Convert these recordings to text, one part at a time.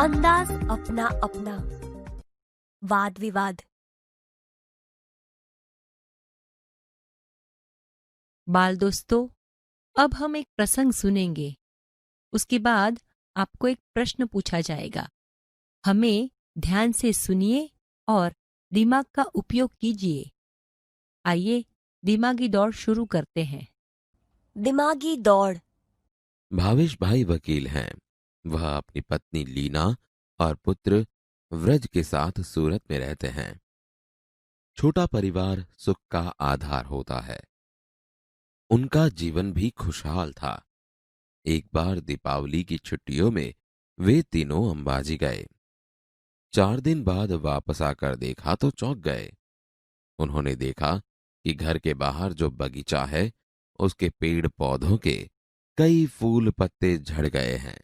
अंदाज अपना अपना, वाद विवाद। बाल दोस्तों, अब हम एक प्रसंग सुनेंगे। उसके बाद आपको एक प्रश्न पूछा जाएगा। हमें ध्यान से सुनिए और दिमाग का उपयोग कीजिए। आइए दिमागी दौड़ शुरू करते हैं। दिमागी दौड़। भावेश भाई वकील हैं। वह अपनी पत्नी लीना और पुत्र व्रज के साथ सूरत में रहते हैं। छोटा परिवार सुख का आधार होता है। उनका जीवन भी खुशहाल था। एक बार दीपावली की छुट्टियों में वे तीनों अंबाजी गए। 4 दिन बाद वापस आकर देखा तो चौंक गए। उन्होंने देखा कि घर के बाहर जो बगीचा है उसके पेड़ पौधों के कई फूल पत्ते झड़ गए हैं।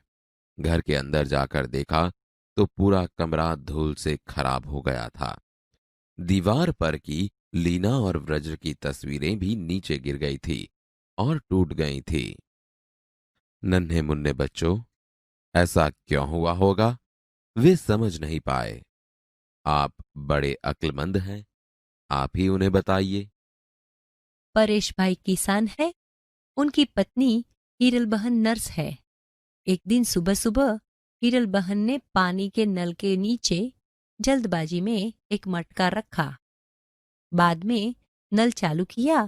घर के अंदर जाकर देखा तो पूरा कमरा धूल से खराब हो गया था। दीवार पर की लीना और व्रज की तस्वीरें भी नीचे गिर गई थी और टूट गई थी। नन्हे मुन्ने बच्चों, ऐसा क्यों हुआ होगा? वे समझ नहीं पाए। आप बड़े अक्लमंद हैं, आप ही उन्हें बताइए। परेश भाई किसान है। उनकी पत्नी हीरल बहन नर्स है। एक दिन सुबह सुबह हीरल बहन ने पानी के नल के नीचे जल्दबाजी में एक मटका रखा। बाद में नल चालू किया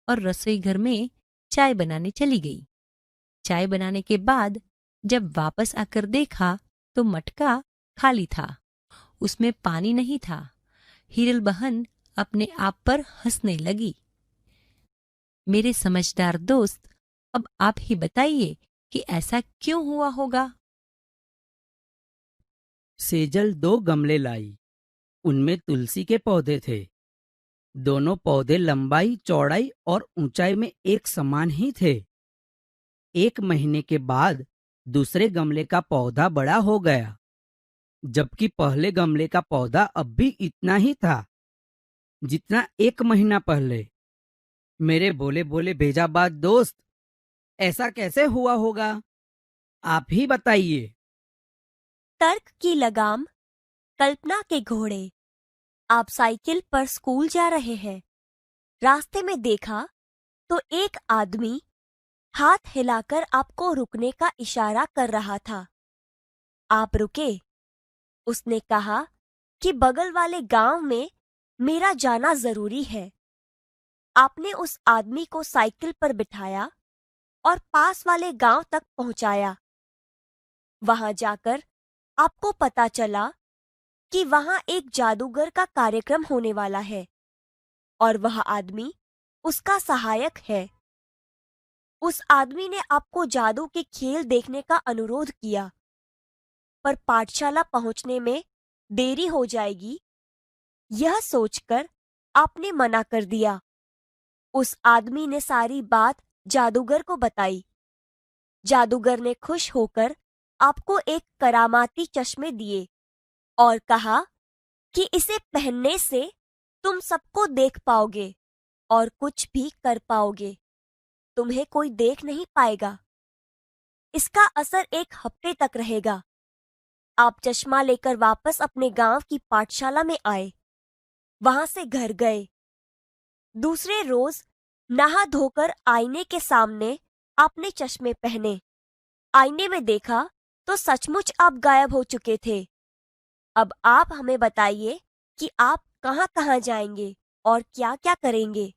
और रसोई घर में चाय बनाने चली गई। चाय बनाने के बाद जब वापस आकर देखा तो मटका खाली था, उसमें पानी नहीं था। हीरल बहन अपने आप पर हंसने लगी। मेरे समझदार दोस्त, अब आप ही बताइए कि ऐसा क्यों हुआ होगा। सेजल 2 गमले लाई। उनमें तुलसी के पौधे थे। दोनों पौधे लंबाई, चौड़ाई और ऊंचाई में एक समान ही थे। 1 महीने के बाद दूसरे गमले का पौधा बड़ा हो गया, जबकि पहले गमले का पौधा अब भी इतना ही था जितना 1 महीना पहले। मेरे बोले बोले भेजाबाज दोस्त, ऐसा कैसे हुआ होगा? आप ही बताइए। तर्क की लगाम, कल्पना के घोड़े। आप साइकिल पर स्कूल जा रहे हैं। रास्ते में देखा तो एक आदमी हाथ हिलाकर आपको रुकने का इशारा कर रहा था। आप रुके। उसने कहा कि बगल वाले गांव में मेरा जाना जरूरी है। आपने उस आदमी को साइकिल पर बिठाया और पास वाले गांव तक पहुंचाया। वहां जाकर आपको पता चला कि वहां एक जादूगर का कार्यक्रम होने वाला है और वह आदमी उसका सहायक है। उस आदमी ने आपको जादू के खेल देखने का अनुरोध किया, पर पाठशाला पहुंचने में देरी हो जाएगी, यह सोचकर आपने मना कर दिया। उस आदमी ने सारी बात जादूगर को बताई। जादूगर ने खुश होकर आपको एक करामाती चश्मे दिए और कहा कि इसे पहनने से तुम सबको देख पाओगे और कुछ भी कर पाओगे। तुम्हें कोई देख नहीं पाएगा। इसका असर 1 हफ्ते तक रहेगा। आप चश्मा लेकर वापस अपने गांव की पाठशाला में आए। वहां से घर गए। दूसरे रोज नहा धोकर आईने के सामने आपने चश्मे पहने। आईने में देखा तो सचमुच आप गायब हो चुके थे। अब आप हमें बताइए कि आप कहां-कहां जाएंगे और क्या-क्या करेंगे।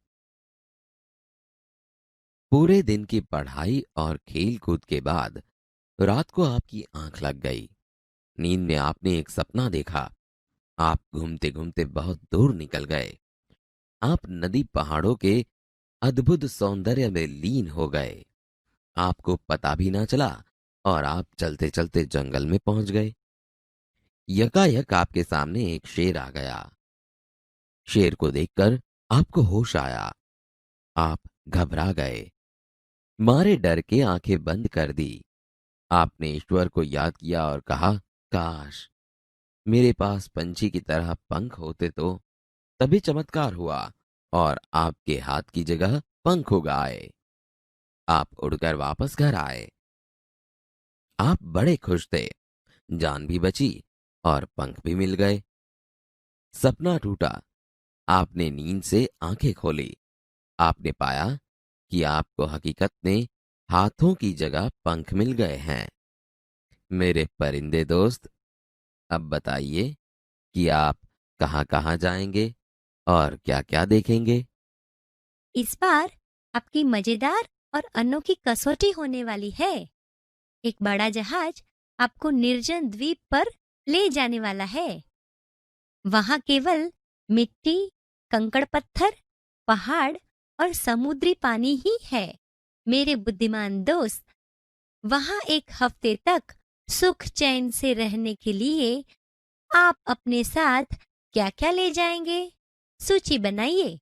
पूरे दिन की पढ़ाई और खेल कूद के बाद रात को आपकी आंख लग गई। नींद में आपने एक सपना देखा। आप घूमते घूमते बहुत दूर निकल गए। आप नदी पहाड़ों के अद्भुत सौंदर्य में लीन हो गए। आपको पता भी ना चला और आप चलते चलते जंगल में पहुंच गए। यकायक आपके सामने एक शेर आ गया। शेर को देखकर आपको होश आया। आप घबरा गए। मारे डर के आंखें बंद कर दी। आपने ईश्वर को याद किया और कहा, काश मेरे पास पंछी की तरह पंख होते तो। तभी चमत्कार हुआ और आपके हाथ की जगह पंख उग आए। आप उड़कर वापस घर आए। आप बड़े खुश थे। जान भी बची और पंख भी मिल गए। सपना टूटा। आपने नींद से आंखें खोली। आपने पाया कि आपको हकीकत में हाथों की जगह पंख मिल गए हैं। मेरे परिंदे दोस्त, अब बताइए कि आप कहाँ कहाँ जाएंगे और क्या क्या देखेंगे। इस बार आपकी मजेदार और अनोखी कसौटी होने वाली है। एक बड़ा जहाज आपको निर्जन द्वीप पर ले जाने वाला है। वहां केवल मिट्टी, कंकड़ पत्थर, पहाड़ और समुद्री पानी ही है। मेरे बुद्धिमान दोस्त, वहां एक हफ्ते तक सुख चैन से रहने के लिए आप अपने साथ क्या क्या ले जाएंगे? सूची बनाइए।